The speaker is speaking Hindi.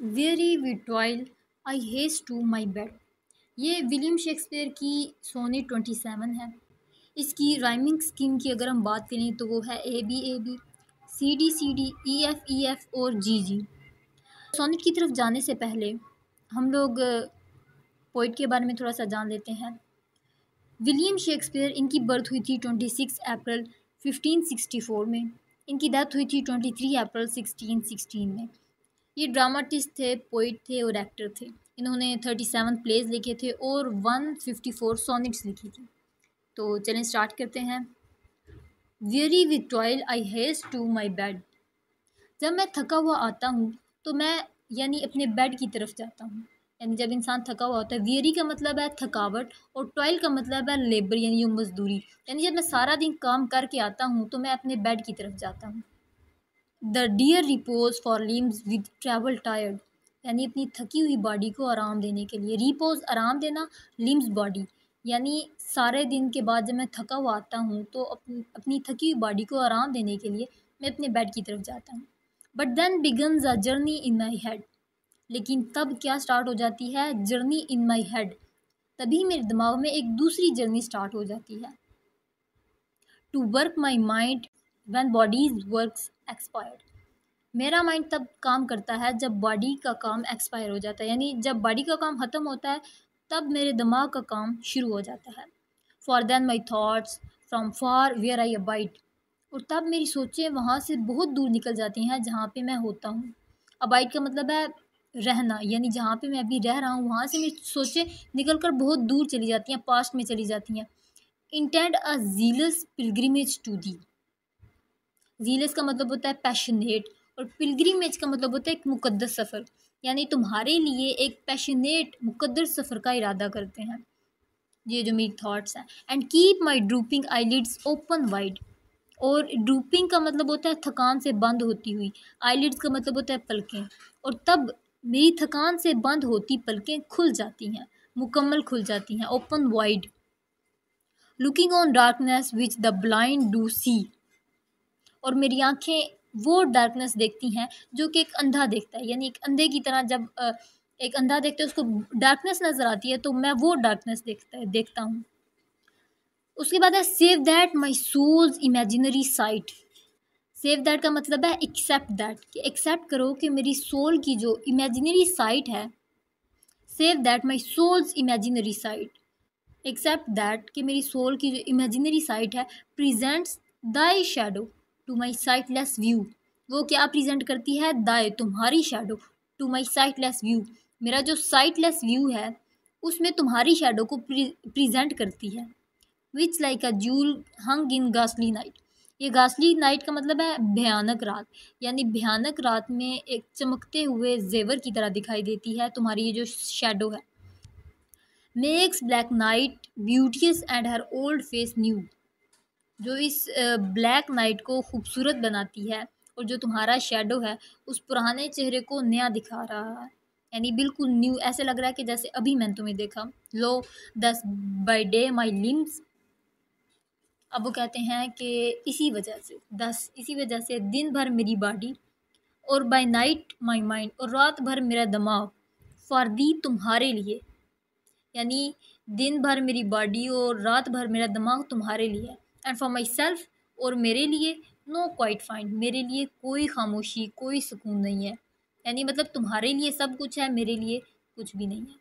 Very with toil I haste to my bed. ये विलियम शेक्सपियर की सोनेट 27 है। इसकी राइमिंग स्कीम की अगर हम बात करें तो वो है A B, C D, E F और जी। सोनेट की तरफ जाने से पहले हम लोग पोइट के बारे में थोड़ा सा जान लेते हैं। विलियम शेक्सपियर, इनकी बर्थ हुई थी 26 अप्रैल 1564 में। इनकी डेथ हुई थी 23 अप्रैल 1616 में। ये ड्रामाटिस्ट थे, पोइट थे और एक्टर थे। इन्होंने 37 प्लेज लिखे थे और 154 सोनेट्स लिखी थी। तो चलें स्टार्ट करते हैं। Weary with toil I haste to my bed. जब मैं थका हुआ आता हूँ तो मैं यानी अपने बेड की तरफ जाता हूँ। यानी जब इंसान थका हुआ होता है, वेरी का मतलब है थकावट और टॉयल का मतलब है लेबर यानी मजदूरी। यानी जब मैं सारा दिन काम करके आता हूँ तो मैं अपने बेड की तरफ जाता हूँ। The dear repose for limbs with travel tired, यानी अपनी थकी हुई बॉडी को आराम देने के लिए। रिपोज आराम देना, लिम्स बॉडी, यानी सारे दिन के बाद जब मैं थका हुआ आता हूँ तो अपनी थकी हुई बॉडी को आराम देने के लिए मैं अपने बेड की तरफ जाता हूँ। But then begins a journey in my head, लेकिन तब क्या स्टार्ट हो जाती है? Journey in my head. तभी मेरे दिमाग में एक दूसरी जर्नी स्टार्ट हो जाती है। To work my mind when body's work's expired. मेरा माइंड तब काम करता है जब बॉडी का काम एक्सपायर हो जाता है, यानी जब बॉडी का काम ख़त्म होता है तब मेरे दिमाग का काम शुरू हो जाता है। For then my thoughts from far where I abide, और तब मेरी सोचें वहाँ से बहुत दूर निकल जाती हैं जहाँ पे मैं होता हूँ। अबाइड का मतलब है रहना, यानी जहाँ पे मैं अभी रह रहा हूँ वहाँ से मेरी सोचें निकल कर बहुत दूर चली जाती हैं, पास्ट में चली जाती हैं। Intend a zealous pilgrimage to thee. Zealous का मतलब होता है पैशनेट और पिलग्रिमेज का मतलब होता है एक मुकद्दस सफ़र, यानी तुम्हारे लिए एक पैशनेट मुकद्दस सफ़र का इरादा करते हैं। ये जो मेरी थॉट्स हैं। And keep my drooping eyelids open wide, और ड्रूपिंग का मतलब होता है थकान से बंद होती हुई, आईलिड्स का मतलब होता है पलकें, और तब मेरी थकान से बंद होती पलकें खुल जाती हैं, मुकम्मल खुल जाती हैं, open wide. Looking on darkness which the blind do see, और मेरी आँखें वो डार्कनेस देखती हैं जो कि एक अंधा देखता है, यानी एक अंधे की तरह जब एक अंधा देखता है उसको डार्कनेस नज़र आती है तो मैं वो डार्कनेस देखता हूँ। उसके बाद है save that my soul's imaginary site. Save that का मतलब है एक्सेप्ट दैट, कि एक्सेप्ट करो कि मेरी सोल की जो इमेजिनरी साइट है। Save that my soul's imaginary sight, except that कि मेरी सोल की जो इमेजिनरी साइट है presents thy shadow to my sightless view. वो क्या प्रेजेंट करती है? दाई तुम्हारी shadow to my sightless view, मेरा जो साइटलेस व्यू है उसमें तुम्हारी शैडो को प्रेजेंट करती है। Which like a jewel hung in गासली नाइट। ये गासली नाइट का मतलब है भयानक रात, यानी भयानक रात में एक चमकते हुए जेवर की तरह दिखाई देती है तुम्हारी ये जो शैडो है। Makes black night ब्यूटियस and her old face new, जो इस ब्लैक नाइट को खूबसूरत बनाती है और जो तुम्हारा शेडो है उस पुराने चेहरे को नया दिखा रहा है, यानी बिल्कुल न्यू। ऐसे लग रहा है कि जैसे अभी मैंने तुम्हें देखा। लो दस बाय डे माई लिम्स, अब वो कहते हैं कि इसी वजह से दिन भर मेरी बॉडी, और बाय नाइट माई माइंड, और रात भर मेरा दिमाग, फॉर दी तुम्हारे लिए, यानी दिन भर मेरी बॉडी और रात भर मेरा दिमाग तुम्हारे लिए। एंड फॉर माई सेल्फ, और मेरे लिए नो क्वाइट फाइंड, मेरे लिए कोई खामोशी कोई सुकून नहीं है, यानी मतलब तुम्हारे लिए सब कुछ है, मेरे लिए कुछ भी नहीं है।